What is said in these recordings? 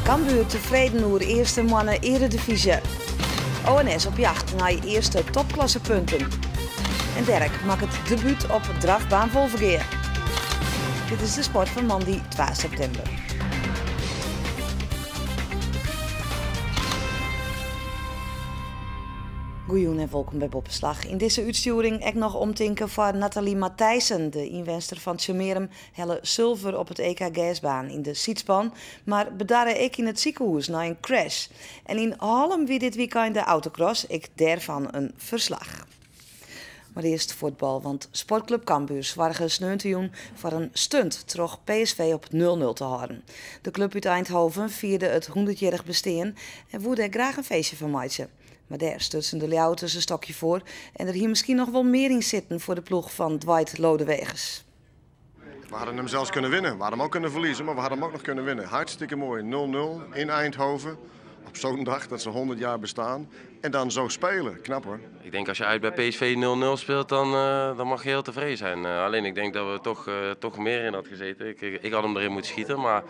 Cambuur tevreden over eerste mannen Eredivisie. ONS op jacht naar eerste topklassepunten. En Dirk maakt het debuut op drafbaan Volvergeer. Dit is de sport van maandag 2 september. Goeien en welkom bij Boppenslag. In deze uitsturing ik nog omtinken voor Nathalie Matthijssen, de inwenster van Tjemerum, helle zilver op het EK gasbaan in de Sietspan, maar bedarre ik in het ziekenhuis na een crash. En in Haarlem wie dit weekend de autocross, ik daarvan een verslag. Maar eerst voetbal, want Sportclub Cambuur zwarge sneuntejoen voor een stunt troch PSV op 0-0 te houden. De club uit Eindhoven vierde het 100-jarig bestaan en woerde er graag een feestje van maatje. Maar daar stutsen de Leeuwters een stokje voor en er hier misschien nog wel meer in zitten voor de ploeg van Dwight Lodewegers. We hadden hem zelfs kunnen winnen. We hadden hem ook kunnen verliezen, maar we hadden hem ook nog kunnen winnen. Hartstikke mooi. 0-0 in Eindhoven. Op zo'n dag dat ze 100 jaar bestaan. En dan zo spelen. Knap hoor. Ik denk als je uit bij PSV 0-0 speelt, dan mag je heel tevreden zijn. Alleen ik denk dat we toch meer in had gezeten. Ik had hem erin moeten schieten, maar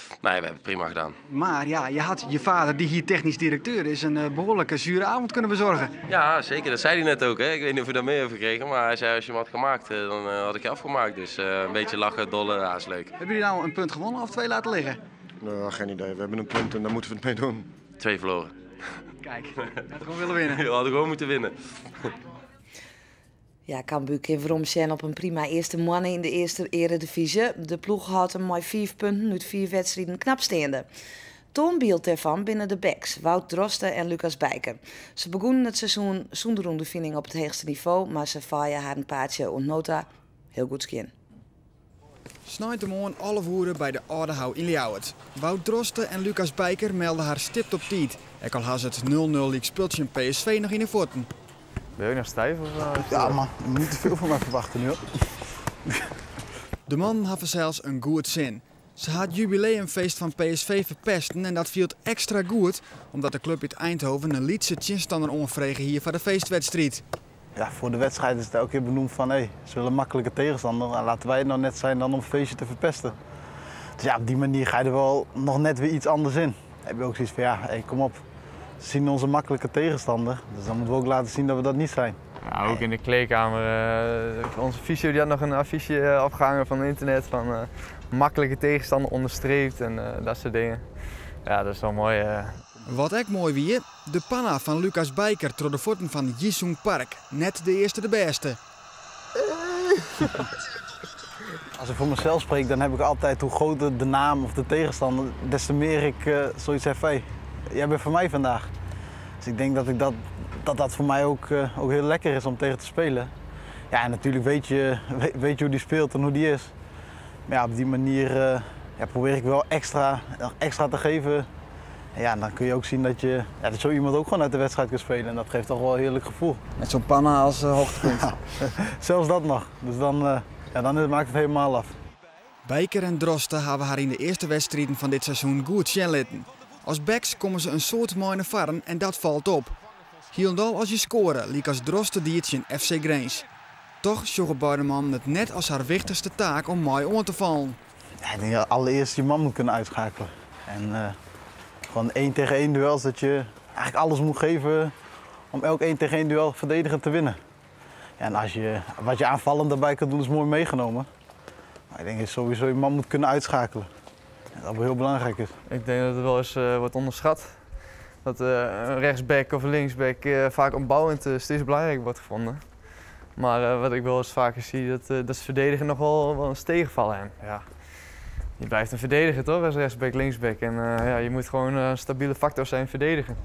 nee, we hebben het prima gedaan. Maar ja, je had je vader, die hier technisch directeur is, een behoorlijke zure avond kunnen bezorgen. Ja, zeker. Dat zei hij net ook. Hè. Ik weet niet of we daar mee hebben gekregen, maar hij zei als je hem had gemaakt, dan had ik je afgemaakt. Dus een beetje lachen, dollen, ja, is leuk. Hebben jullie nou een punt gewonnen of 2 laten liggen? Nou, geen idee. We hebben een punt en daar moeten we het mee doen. 2 verloren. Kijk, we hadden gewoon willen winnen. We hadden gewoon moeten winnen. Ja, Cambuur kan waarom zijn op een prima eerste mannen in de eerste Eredivisie. De ploeg had hem maar 5 punten uit 4 wedstrijden knap staande. Toonbeeld daarvan binnen de backs, Wout Drosten en Lucas Bijker. Ze begonnen het seizoen zonder ondervinding op het hoogste niveau, maar ze vaaien haar een paardje ontnota heel goed skin. Snijtemorgen alle voeren bij de Oude in Ljouwert. Wout Drosten en Lucas Bijker melden haar stipt op tijd. Ik al had het 0-0 league speeltje in PSV nog in de voeten. Ben je ook nog stijf? Of, Ja man, je moet niet te veel van mij verwachten nu. De man had zelfs een goed zin. Ze had het jubileumfeest van PSV verpesten en dat viel extra goed, omdat de club uit Eindhoven een liedse tegenstander onvregen hier voor de feestwedstrijd. Ja, voor de wedstrijd is het elke keer benoemd van ze willen een makkelijke tegenstander. En laten wij het nou net zijn dan om een feestje te verpesten. Dus ja, op die manier ga je er wel nog net weer iets anders in. Dan heb je ook zoiets van kom op. Ze zien onze makkelijke tegenstander, dus dan moeten we ook laten zien dat we dat niet zijn. Ja, ook in de kleedkamer. Onze fysio die had nog een affiche afgehangen van het internet van makkelijke tegenstander onderstreept en dat soort dingen. Ja, dat is wel mooi. Wat ook mooi weer, de panna van Lucas Bijker door de voeten van Jisung Park. Net de eerste de beste. Als ik voor mezelf spreek, dan heb ik altijd hoe groter de naam of de tegenstander, des te meer ik zoiets heb van jij bent voor mij vandaag. Dus ik denk dat voor mij ook heel lekker is om tegen te spelen. Ja, en natuurlijk weet je hoe die speelt en hoe die is. Maar ja, op die manier probeer ik wel extra te geven. En ja, dan kun je ook zien dat zo iemand ook gewoon uit de wedstrijd kan spelen. En dat geeft toch wel een heerlijk gevoel. Met zo'n panna als hoogtepunt. Ja, zelfs dat nog. Dus dan maakt het helemaal af. Bijker en Drosten hebben haar in de eerste wedstrijden van dit seizoen goed zien litten. Als backs komen ze een soort mooie varren en dat valt op. Hielendal als je scoren, liek als Drosten diertje in FC Grains. Toch zocht beide mannen het net als haar wichtigste taak om mooi om te vallen. Ja, ik denk dat allereerst je man moet kunnen uitschakelen. En gewoon 1 tegen 1 duels, dat je eigenlijk alles moet geven om elk 1 tegen 1 duel verdedigend te winnen. Ja, en wat je aanvallend daarbij kan doen is mooi meegenomen. Maar ik denk dat je sowieso je man moet kunnen uitschakelen. En dat wel heel belangrijk is. Ik denk dat het wel eens wordt onderschat. Dat een rechtsback of een linksback vaak opbouwend steeds belangrijk wordt gevonden. Maar wat ik wel eens vaker zie, dat ze verdedigen nog wel eens tegenvallen. En, ja, je blijft een verdediger toch, als rechtsback, linksback. En je moet gewoon een stabiele factor zijn verdedigen.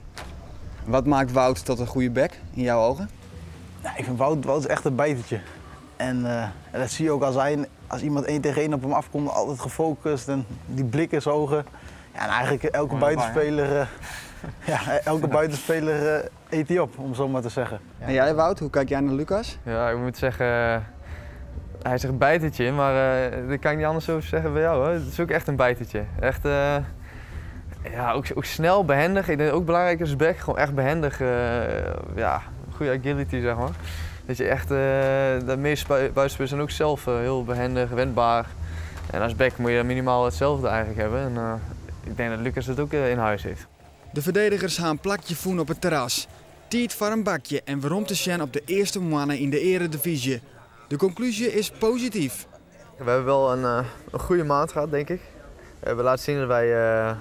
Wat maakt Wout tot een goede back in jouw ogen? Ja, ik vind Wout is echt een bijtertje. En dat zie je ook als iemand 1 tegen 1 op hem afkomt, altijd gefocust en die blik in zijn ogen. Ja, en eigenlijk elke buitenspeler eet hij op, om zo maar te zeggen. Ja. En jij Wout, hoe kijk jij naar Lucas? Ja, ik moet zeggen, hij zegt bijtertje, maar dat kan ik niet anders over zeggen bij jou hoor. Het is ook echt een bijtertje. Echt, ook snel, behendig. Ik denk ook belangrijk als back, gewoon echt behendig. Goede agility zeg maar. Dat je echt, de meeste buitenspelers zijn ook zelf heel behendig, wendbaar. En als back moet je minimaal hetzelfde eigenlijk hebben. En, ik denk dat Lucas het ook in huis heeft. De verdedigers gaan een plakje voen op het terras. Tijd voor een bakje en waarom te zijn op de eerste mannen in de eredivisie. De conclusie is positief. We hebben wel een goede maand gehad, denk ik. We hebben laten zien dat wij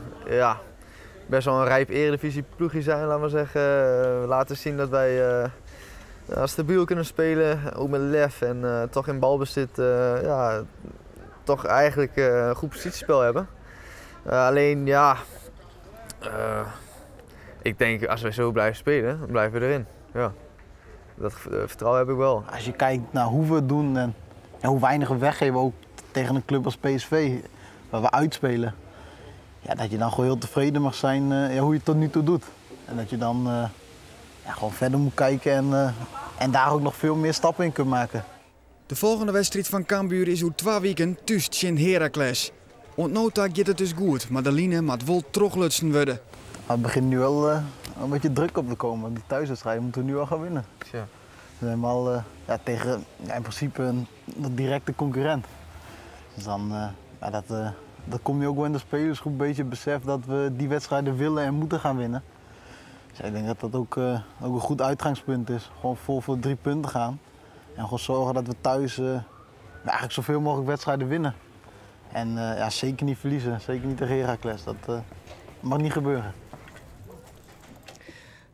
best wel een rijp eredivisieploegje zijn, laten we zeggen. We laten zien dat wij stabiel kunnen spelen, ook met lef en toch in balbezit toch eigenlijk een goed positiespel hebben. Alleen ja, ik denk als wij zo blijven spelen, dan blijven we erin. Ja. Dat vertrouwen heb ik wel. Als je kijkt naar hoe we het doen en hoe weinig we weggeven, ook tegen een club als PSV, waar we uitspelen. Ja, dat je dan gewoon heel tevreden mag zijn hoe je het tot nu toe doet. En dat je dan gewoon verder moet kijken en daar ook nog veel meer stappen in kunt maken. De volgende wedstrijd van Cambuur is over 2 weken thuis tegen Heracles. Ontnota gaat het dus goed, maar de line moet wel teruglutsen worden. Maar het begint nu wel een beetje druk op te komen. Die thuiswedstrijden moeten we nu al gaan winnen. Ja. We zijn al tegen in principe een directe concurrent. Dus dan dat komt nu ook wel in de spelersgroep een beetje het besef dat we die wedstrijden willen en moeten gaan winnen. Dus ik denk dat dat ook een goed uitgangspunt is. Gewoon vol voor 3 punten gaan. En gewoon zorgen dat we thuis eigenlijk zoveel mogelijk wedstrijden winnen. En zeker niet verliezen, zeker niet tegen Heracles. Dat mag niet gebeuren.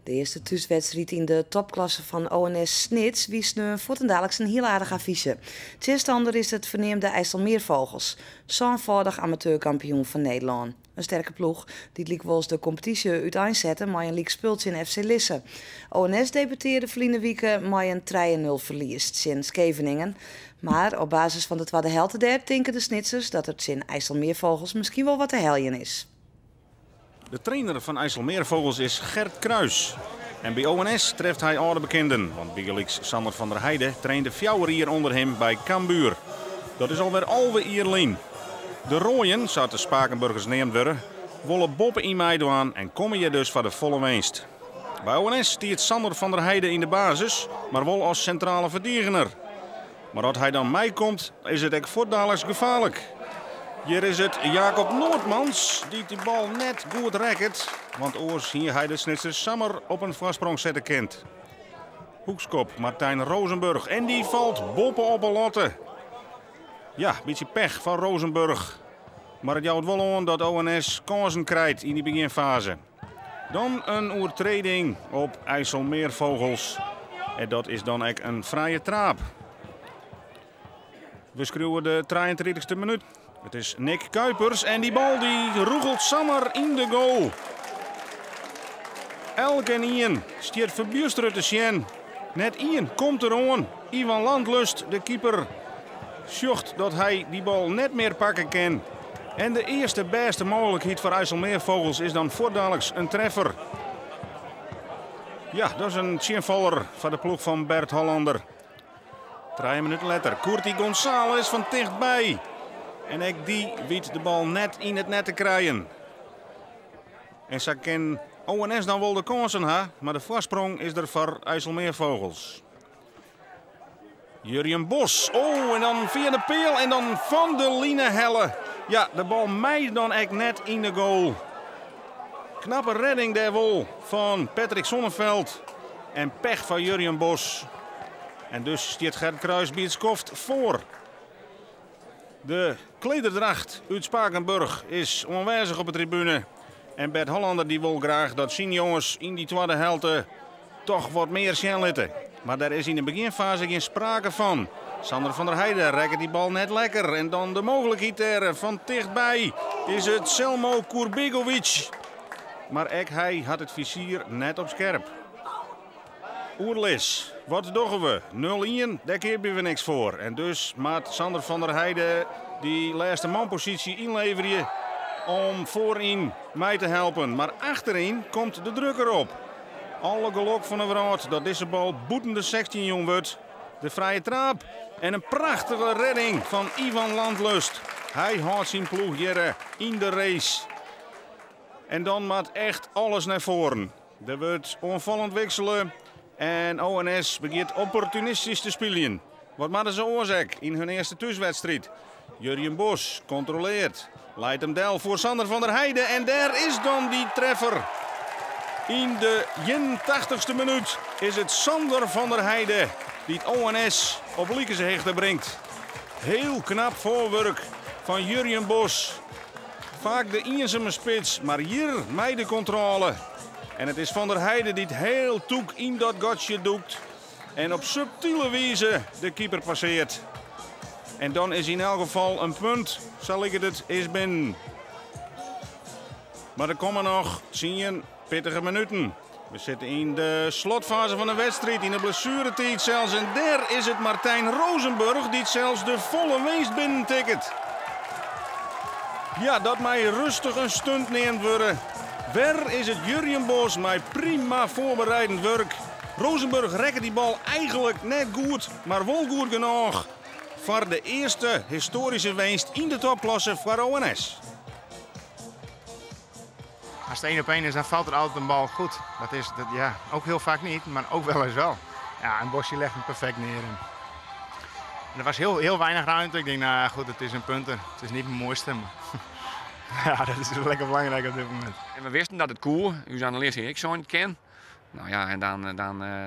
De eerste thuiswedstrijd in de topklasse van ONS Snits wies nu voortendaallijks een heel aardig affiche. Tegenstander is het verneemde IJsselmeervogels, zo'nvoudig amateurkampioen van Nederland. Een sterke ploeg die het liekwols de competitie uiteenzetten met een leek speeltje in FC Lisse. ONS debuteerde verleden week met een 3-0 verlies in Scheveningen. Maar op basis van de tweede helft denken de Snitsers dat het in IJsselmeervogels misschien wel wat te heljen is. De trainer van IJsselmeervogels is Gert Kruis. En bij ONS treft hij oude bekenden. Want Biggelix Sander van der Heijden trainde 4 jaar onder hem bij Cambuur. Dat is alweer Ierlien. De rooien, zoals de Spakenburgers neemt worden, willen boppen in meedoen en komen je dus voor de volle winst. Bij ONS stiert Sander van der Heijden in de basis, maar wel als centrale verdediger. Maar als hij dan meekomt, is het echt voordaligs gevaarlijk. Hier is het Jacob Noordmans die de bal net goed rekt. Want oors hier hij de Snitsers Sammer op een voorsprong zetten kent. Hoekskop Martijn Rozenburg en die valt boppen op een lotte. Ja, een beetje pech van Rozenburg. Maar het jouwt wel aan dat ONS kansen krijgt in die beginfase. Dan een overtreding op IJsselmeervogels. En dat is dan echt een vrije trap. We schreeuwen de 33e minuut. Het is Nick Kuipers en die bal die roegelt Sammer in de goal. Elk en Ian stiert verbuurstrutte te zien. Net Ian komt er aan. Ivan Landlust, de keeper, zocht dat hij die bal net meer pakken kan. En de eerste beste mogelijkheid voor IJsselmeervogels is dan voordaliks een treffer. Ja, dat is een chinvaller van de ploeg van Bert Hollander. 3 minuten later, Courty González van dichtbij. En ook die weet de bal net in het net te krijgen. En ze kan ONS dan wel de kansen ha, maar de voorsprong is er voor IJsselmeervogels. Jurjen Bos, en dan via de peel en dan van de line helle. Ja, de bal mij dan echt net in de goal. Knappe redding daar wel van Patrick Sonneveld. En pech van Jurjen Bos. En dus stiert Gert Kruis Bietskoft voor. De klederdracht uit Spakenburg is onwijzig op de tribune. En Bert Hollander die wil graag dat zijn jongens in die tweede helft toch wat meer zien laten. Maar daar is in de beginfase geen sprake van. Sander van der Heijden rekt die bal net lekker. En dan de mogelijkheid er van dichtbij is het Selmo Kurbegovic. Maar ook hij had het vizier net op scherp. Oerlis, wat doen we? 0-1, daar hebben we niks voor. En dus maakt Sander van der Heijden die laatste manpositie inleveren om voorin mij te helpen. Maar achterin komt de druk erop. Alle geluk van de wereld dat deze bal boetende 16 jong wordt. De vrije trap en een prachtige redding van Ivan Landlust. Hij houdt zijn ploeg hier in de race. En dan maakt echt alles naar voren. Er wordt onvallend wisselen. En ONS begint opportunistisch te spelen. Wat maakten ze oorzaak in hun eerste thuiswedstrijd? Jurjen Bos controleert. Leidt hem del voor Sander van der Heijden. En daar is dan die treffer. In de 81ste minuut is het Sander van der Heijden die het ONS op Liekense hechten brengt. Heel knap voorwerk van Jurjen Bos. Vaak de eenzame spits, maar hier mij de controle. En het is Van der Heijden die het heel toek in dat gatje doekt. En op subtiele wijze de keeper passeert. En dan is in elk geval een punt, zal ik het is binnen. Maar er komen nog 10 pittige minuten. We zitten in de slotfase van de wedstrijd, in de blessuretijd zelfs. En daar is het Martijn Rozenburg die zelfs de volle winst binnentikt. Ja, dat mij rustig een stunt neemt worden. Waar is het Jurjen Bos met prima voorbereidend werk. Rozenburg rekken die bal eigenlijk net goed, maar wel goed genoeg. Voor de eerste historische winst in de topklasse voor ONS. Als het 1-op-1 is, dan valt er altijd een bal goed. Dat is ook heel vaak niet, maar ook wel eens wel. Ja, en Bosje legt hem perfect neer. En er was heel weinig ruimte. Ik denk, nou goed, het is een punten. Het is niet mijn mooiste. Maar ja, dat is lekker belangrijk op dit moment. En we wisten dat het cool, uw analist hier ik zo ken. Nou ja, en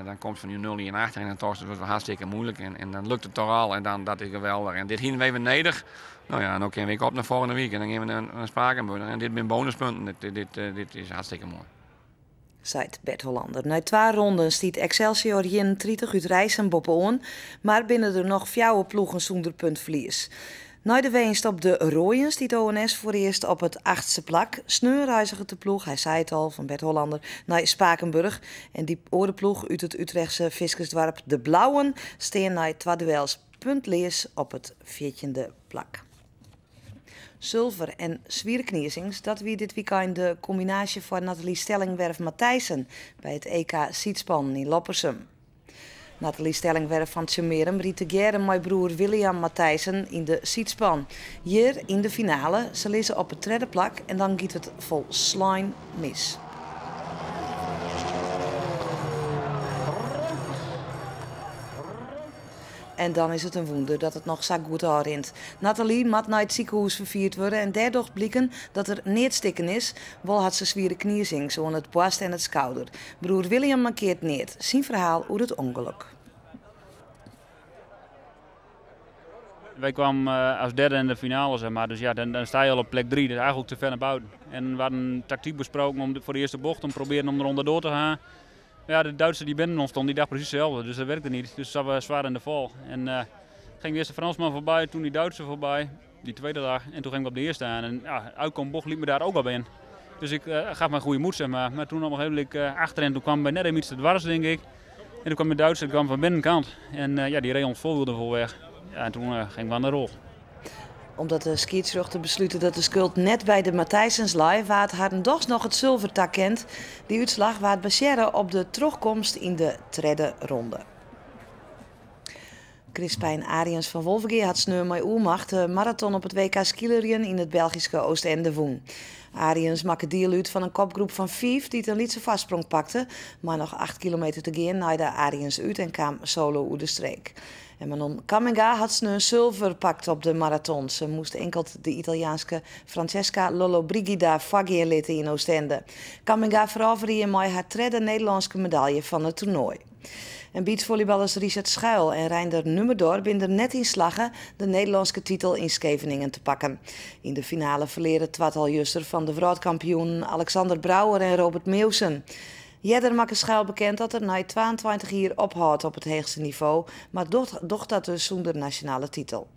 dan komt van die 0 in achter en dan was het hartstikke moeilijk. En dan lukt het toch al en dan dat is geweldig. En dit hier we even neder. Nou ja, en ook een week op naar volgende week en dan gaan we een Spakenburg. En dit zijn bonuspunten. Dit is hartstikke mooi. Zegt Bert Hollander. Na 2 ronden stiet Excelsior 31 uit Rijssen Boppoon, maar binnen er nog 4 ploegen zonder puntverlies. Na de winst op de Rooien stiet ONS voor eerst op het 8e plak. Sneu reizigde de ploeg, hij zei het al, van Bert Hollander, naar Spakenburg. En die oorploeg uit het Utrechtse viskersdorp De Blauwen steen na 2 duels puntleers op het 14e plak. Zilver en zwierkniezings, dat wie dit weekend de combinatie voor Nathalie Stellingwerf-Matthijssen bij het EK Sietspan in Loppersum. Nathalie Stellingwerf van Tjemerum riet de gere met broer William Matthijssen in de Sietspan. Hier in de finale, ze lezen op het 3e plak en dan gaat het vol slime mis. En dan is het een wonder dat het nog zo goed aanrint. Nathalie moet naar het ziekenhuis vervierd worden en daardoor blikken dat er neerstikken is. Wel had ze zwieren kniezing, zo aan het borst en het schouder. Broer William markeert neer. Zijn verhaal over het ongeluk. Wij kwamen als derde in de finale, zeg maar. Dus ja, dan sta je al op plek 3, dus eigenlijk te ver naar buiten. En we hadden een tactiek besproken om voor de eerste bocht om proberen om eronder door te gaan. Ja, de Duitser die binnen ons stond, die dacht precies hetzelfde, dus dat werkte niet. Dus dat was zwaar in de val. En ging de eerste Fransman voorbij, toen die Duitser voorbij, die tweede dag. En toen ging ik op de eerste aan. En ja, uitkombocht liep me daar ook al bij in. Dus ik gaf me een goede moed, zeg maar. Maar toen nog even achterin, toen kwam bij net even iets te dwars, denk ik. En toen kwam de Duitser, die kwam van binnenkant. En ja, die reed ons volwielde vol weg. Ja, en toen ging we aan de rol. Omdat de scheidsrechter besluiten dat de schuld net bij de Matthijssens lag, waard hadden toch nog het zilvertak kent. Die uitslag waard baseren op de terugkomst in de 3e ronde. Crispijn Ariens van Wolvergeer had sneu met oermacht de marathon op het WK Skileriën in het Belgische Oostende woen. Ariens maakte deel uit van een kopgroep van 5 die een lietse vastsprong pakte, maar nog 8 kilometer te gaan naaide Ariens uit en kwam solo uit de streek. En Manon Caminga had sneu een zilver pakt op de marathon. Ze moest enkel de Italiaanse Francesca Lollobrigida Fagier in Oostende. Caminga veroverde met haar 3e Nederlandse medaille van het toernooi. En beachvolleyballers Richard Schuil en Reinder Nummerdoor binden net in slagen de Nederlandse titel in Scheveningen te pakken. In de finale verleren tweetal juster van de wereldkampioen Alexander Brouwer en Robert Meeuwsen. Jeder maakt Schuil bekend dat er na 22 jaar ophoudt op het hoogste niveau, maar doch dat dus zonder nationale titel.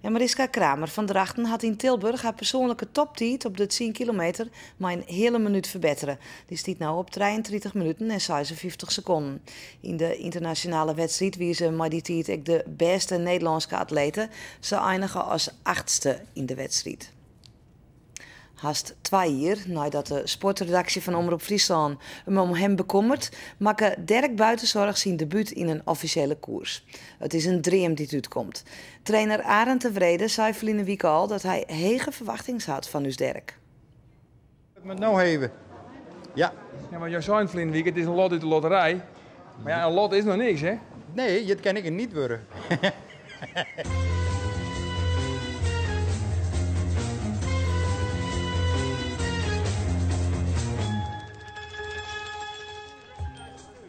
En Mariska Kramer van Drachten had in Tilburg haar persoonlijke toptijd op de 10 kilometer maar een hele minuut verbeteren. Die stiet nou op 33 minuten en 56 seconden. In de internationale wedstrijd wie ze maar die tijd ook de beste Nederlandse atleten. Ze eindigen als 8e in de wedstrijd. Haast 2 jaar nadat de sportredactie van Omroep Friesland hem om hem bekommert, maakte Dirk Buitenzorg zijn debuut in een officiële koers. Het is een dream die uitkomt. Trainer Arend Tevreden zei verleden week al dat hij hege verwachtingen had van Dirk. Met nou hebben. Ja. Ja, maar jij zei verleden week, het is een lot uit de loterij. Maar ja, een lot is nog niks, hè? Nee, dat kan ik niet worden.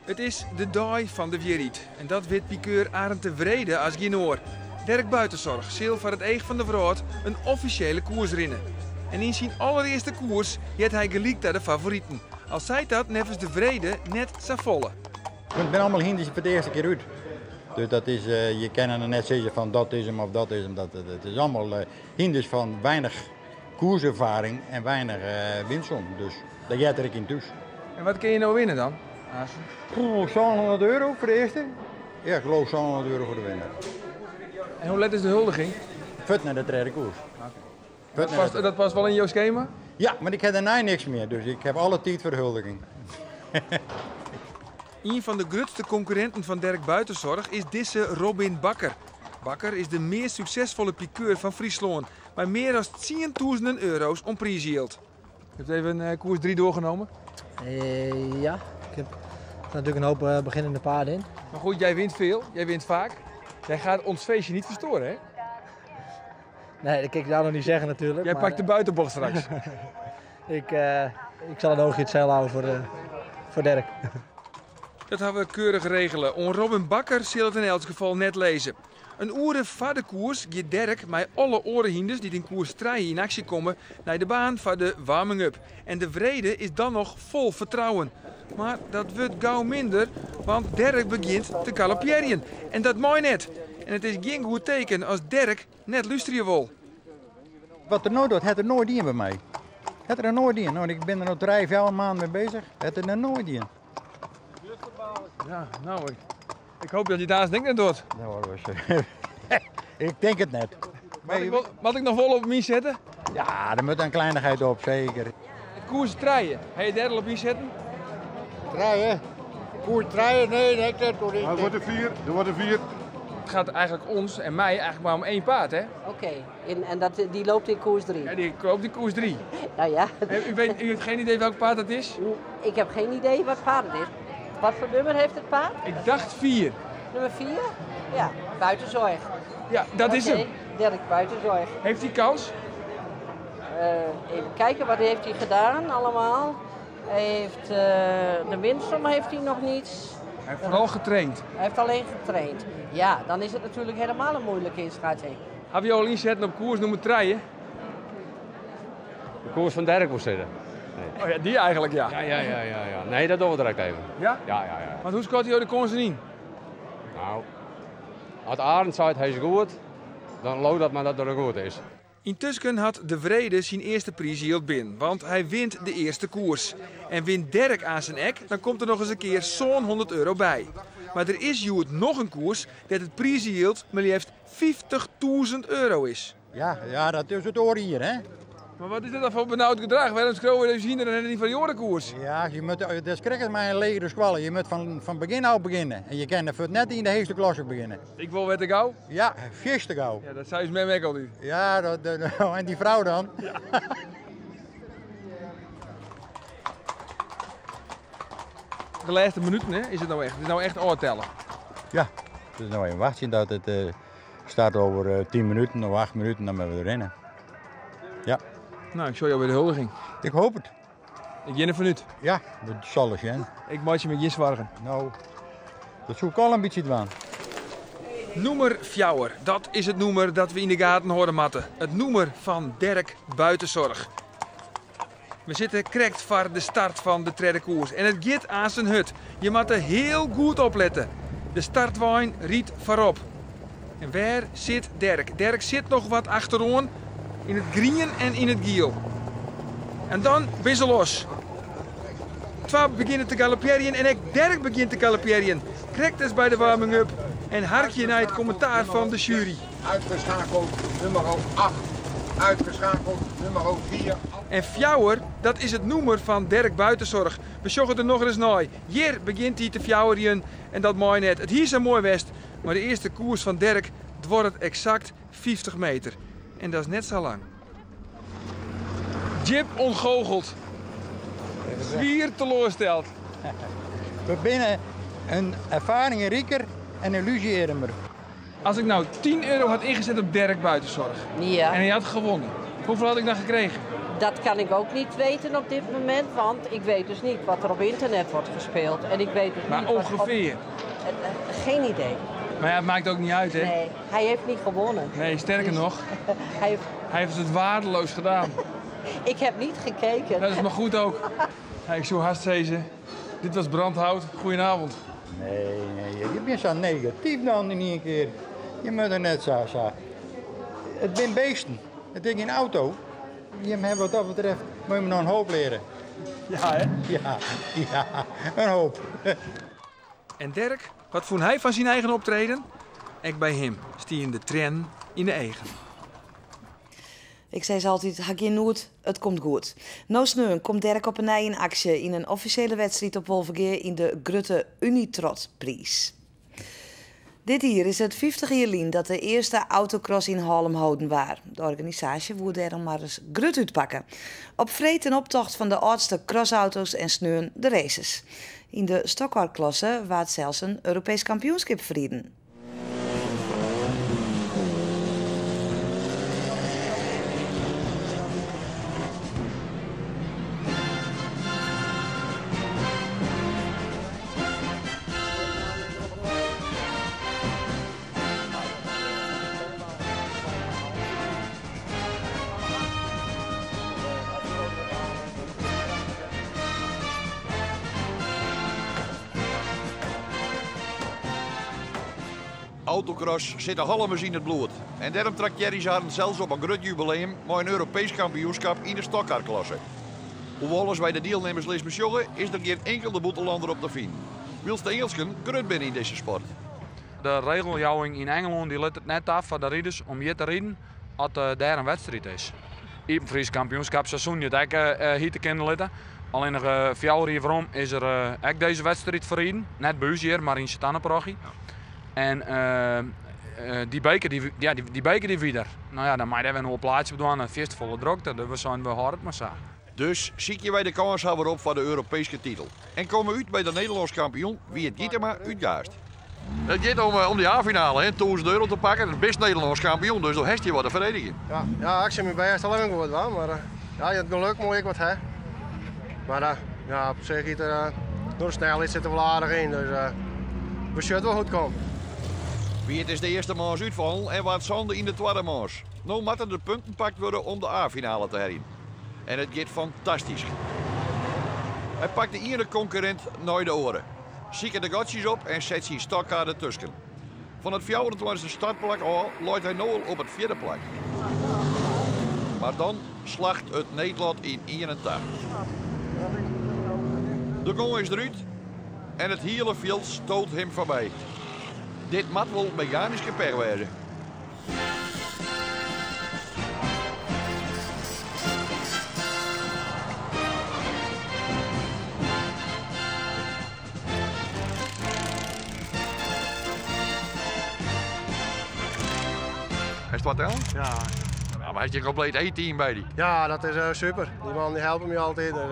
Het is de dag van de Wierriet. En dat weet piqueur Arend tevreden als genoor. Dirk Buitenzorg zeel voor het eeg van de vrouw een officiële koers rinnen. En in zijn allereerste koers heeft hij gelijk naar de favorieten. Al zei dat nevens de vrede net zo volle. Ik ben allemaal hinders voor de eerste keer uit. Dus dat is, je kan er net zeggen van dat is hem of dat is hem. Het is allemaal hinders van weinig koerservaring en weinig winstsom. Dus dat gaat er ik in thuis. En wat kun je nou winnen dan? €700 voor de eerste. Ja, ik geloof €700 voor de winnaar. En hoe let is de huldiging? Vet naar de derde koers. Dat past wel in jouw schema? Ja, maar ik heb daarna niks meer. Dus ik heb alle tijd voor de huldiging. Een van de grootste concurrenten van Dirk Buitenzorg is deze Robin Bakker. Bakker is de meest succesvolle piqueur van Friesland, bij meer dan €10.000 om prijsgeld. Je hebt even koers 3 doorgenomen? Ja, ik heb natuurlijk een hoop beginnende paarden in. Maar goed, jij wint veel, jij wint vaak. Jij gaat ons feestje niet verstoren, hè? Nee, dat kan ik jou nog niet zeggen natuurlijk. Jij pakt de buitenbocht straks. Ik zal een oogje het zeil houden voor Dirk. Dat hebben we keurig regelen. On Robin Bakker zal het in elk geval net lezen. Een uur voor de koers gaat Dirk met alle orenhinders die in koers 3 in actie komen naar de baan voor de warming-up. En de vrede is dan nog vol vertrouwen. Maar dat wordt gauw minder, want Dirk begint te galopperen. En dat mooi net. En het is geen goed teken als Dirk net luisteren wil. Wat er nooit doet, het er nooit in bij mij. Het er nooit in. Nou, ik ben er nog 3, 4 maanden mee bezig. Het er nooit in. Ja, nou, ik hoop dat je daar eens denkt aan doet. Nou, ik denk het net. Wat ik nog wel op mij zetten? Ja, er moet een kleinigheid op, zeker. Het koers 3. Ga je derde op mij zetten? 3, koers 3, nee, dat doe ik niet. Er wordt er 4, er wordt er 4. Het gaat eigenlijk ons en mij eigenlijk maar om 1 paard, hè? Oké, en die loopt in koers 3? Ja, die loopt in koers 3. Nou ja. U heeft geen idee welk paard dat is? Ik heb geen idee wat paard het is. Wat voor nummer heeft het paard? Ik dacht 4. Nummer 4? Ja, Buitenzorg. Ja, dat is hem. Dirk Buitenzorg. Heeft hij kans? Even kijken, wat heeft hij gedaan allemaal? Hij heeft, de winstsom heeft hij nog niet. Hij heeft vooral getraind. Hij heeft alleen getraind. Ja, dan is het natuurlijk helemaal een moeilijke inschatting. Heb je al inzetten op koers nummer 3? De koers van Dirk moet zitten. Nee. Oh ja, die eigenlijk, ja. Ja. Nee, dat doen we direct even. Ja? Ja. Want hoe schat hij de koersen in? Nou, als Arend zei hij is goed, dan loopt dat maar dat er goed is. Intussen had de vrede zijn eerste prijsgeld binnen, want hij wint de eerste koers. En wint Dirk aan zijn ek, dan komt er nog eens een keer zo'n €100 bij. Maar er is Joet nog een koers dat het prijsgeld maar liefst €50.000 is. Ja, dat is het oor hier, hè? Maar wat is dat dan voor benauwd gedrag? Waarom schroeven we zien er niet van die orenkoers? Ja, dat is krijg maar een legere squallen. Je moet van begin af beginnen. En je kan er net in de eerste klasse beginnen. Ik wil weten gauw? Ja, vierste gauw. Ja, dat zei ze met mij al niet. Ja, en die vrouw dan? Ja. De laatste minuten hè, is het nou echt. Het is nou echt oortellen. Ja, het is nou even wachten dat het start over 10 minuten of 8 minuten, dan moeten we rennen. Ja. Nou, ik show jou weer de huldiging. Ik hoop het. Ik ben er vanuit. Ja, dat zal het zijn. Ik maak je met je zwargen. Nou, dat zoek ik al een beetje te aan. Nummer 4, dat is het nummer dat we in de gaten horen matten. Het nummer van Dirk Buitenzorg. We zitten correct voor de start van de tweede koers. En het gaat aan zijn hut. Je moet er heel goed opletten. De startwijn riet voorop. En waar zit Dirk? Dirk zit nog wat achterom. In het groen en in het geel. En dan ben ze los. Twee beginnen te galopperen en ook Dirk begint te galopperen. Krijgt dus bij de warming-up en harkje naar het commentaar van de jury. Uitgeschakeld nummer 8. Uitgeschakeld nummer 4. En 4, dat is het nummer van Dirk Buitenzorg. We zoeken er nog eens naar. Hier begint hij te fjouweren en dat mooi net. Het hier is een mooi west, maar de eerste koers van Dirk wordt exact 50 meter. En dat is net zo lang. Jip ontgoocheld. Zwier teleursteld. We binnen een ervaringsrijker en een illusie-ermer. Als ik nou €10 had ingezet op Dirk Buitenzorg ja. en hij had gewonnen, hoeveel had ik dan gekregen? Dat kan ik ook niet weten op dit moment, want ik weet dus niet wat er op internet wordt gespeeld. En ik weet dus maar niet ongeveer? Geen idee. Maar ja, het maakt ook niet uit, hè? Nee, hij heeft niet gewonnen. Nee, sterker nog, hij heeft het waardeloos gedaan. Ik heb niet gekeken. Dat is maar goed ook. Ik zou haast zeggen, dit was Brandhout. Goedenavond. Nee, je bent zo negatief dan in één keer. Je moet er net zo. Het zijn beesten. Het is geen auto. Je hebt wat dat betreft, moet je me nog een hoop leren. Ja, hè? Ja, een hoop. En Dirk, wat vond hij van zijn eigen optreden? Ik bij hem, stien de tren in de eigen. Ik zei ze altijd, hak je nooit, het komt goed. Nou sneun komt Dirk op een nij in actie in een officiële wedstrijd op Wolvergeer in de Grutte Unitrot-prijs. Dit hier is het 50 jaar geleden dat de eerste autocross in Haarlem houden was. De organisatie wilde daarom maar eens grut uitpakken. Op vreet en optocht van de oudste crossauto's en sneun de races. In de stockcar-klasse was zelfs een Europees kampioenschap verrieden. Autocross zit al halve in het bloed. En daarom trekt Jerry Zaren zelfs op een groot jubileum met een Europees kampioenschap in de stockcarklasse. Hoewel als wij de deelnemers lees besjoggen, is er geen enkele boetelander op de fin. Wils de Engelsken groot binnen in deze sport. De regeljouwing in Engeland die let het net af van de rijders om je te rijden als daar een wedstrijd is. In het Fries kampioenschapseizoen je ook hier te kunnen letten. Alleen nog 4 jaar hierom is er ook deze wedstrijd verrieden. Net bij ons hier, maar in Stannenprachi. En die beker die wieder. Nou ja, dan mag je nog een plaatsje doen, een feestvolle drukte. Dus we zijn we hard maar zo. Dus zie je wij de kans hebben op voor de Europese titel. En komen uit bij de Nederlands kampioen, wie het giet er maar uitgaast. Het gaat om de A-finale, hè, €1000 te pakken. Het best Nederlands kampioen, dus dan heeft je wat te verdedigen. Ja, ik zie me bij al lang goed wel, maar ja, je hebt geluk mooi ik wat hè. Maar ja, op zich is er door de snelheid zitten we aardig in, dus we zullen wel goed komen. Wie het is de eerste maas uitvallen en wat zonde in de tweede maas. Nou moeten de punten gepakt worden om de A-finale te herinneren. En het gaat fantastisch. Hij pakt de ene concurrent naar de oren. Ziet de gatjes op en zet zijn stokkaart ertussen. Van het 24e startplak al loopt hij nu al op het 4e plak. Maar dan slacht het Nederland in 81. De gong is eruit en het hele veld stoot hem voorbij. Dit moet wel mechanisch geper worden. Is het wat dan? Ja. Nou, maar heeft je een compleet E-team bij die? Ja, dat is super. Die man die helpen me altijd. Dus,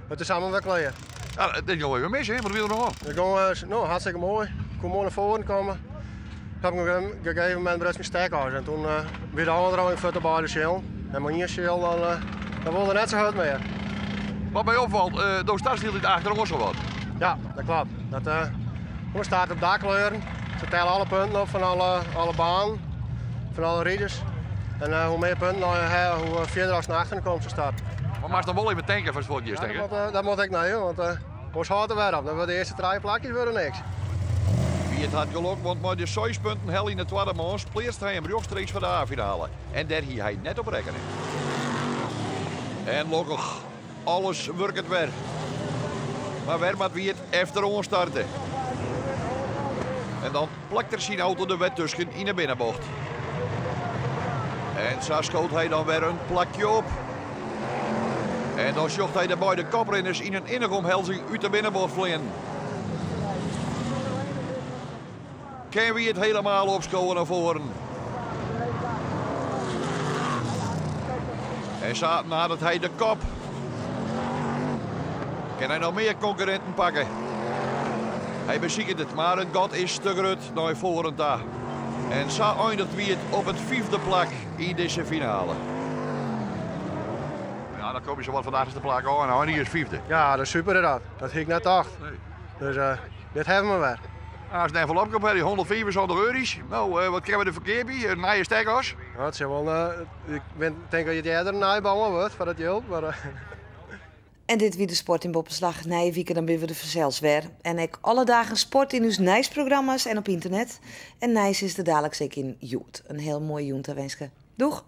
het is allemaal wel klein. Ja, dat is wel even mis, hè? Wat wil je er nog aan? De gong nou, hartstikke mooi. Ik kon mooi naar voren komen. Toen heb ik op een gegeven moment best mijn stek uit. En toen weer de andere voor de beide schil. En mijn hier schil, dan wilde net zo goed meer. Wat mij opvalt, daar staat hier achter ons al wat. Ja, dat klopt. We staan op dakkleuren. Ze tellen alle punten op van alle banen, van alle rijders. En hoe meer punten, hoe verder als naar achteren komt ze start. Maar mag dan wel even tanken voor het volgende jaar, ja, dat moet ik nou, joh, want ons houdt er weer op. Dan worden de eerste 3 plakjes worden niks. Wie het had geluk, want met de 6 punten hel in de tweede maas pleert hij hem rechtstreeks voor de A-finale. En daar hier hij net op rekening. En gelukkig, alles werkt het weer. Maar weer moet wie het efter ons starten. En dan plakt er zijn auto de wet tussen in de binnenbocht. En zo schoot hij dan weer een plakje op. En dan zocht hij de beide koprenners in een innige omhelzing uit de binnenbocht vliegen. Kan wie het helemaal opschoven naar voren. En zo nadat hij de kop. Kan hij nog meer concurrenten pakken. Hij beziekt het, maar het gat is te groot naar voren daar. En zo eindigt wie het op het 5e plak in deze finale. kom je zo wat vandaag is de plaat aan. Nou, en hier is 5e. Ja, dat is super dat. Dat ging net 8. Nee. Dus dit hebben we weer. Als een envelop op, die 175 euro's. Nou, wat krijgen we er verkeerd bij? Een nieuwe stekkers? Ja, het is wel, ik denk dat je eerder een nijbouwen wordt voor dat geld. Maar, En dit wie de sport in Boppenslag. Na je weekend dan ben we de verzels weer. En ik alle dagen sport in uw Nijs-programma's en op internet. En Nijs is de dadelijk zeker in Joet. Een heel mooi joent te wensen. Doeg!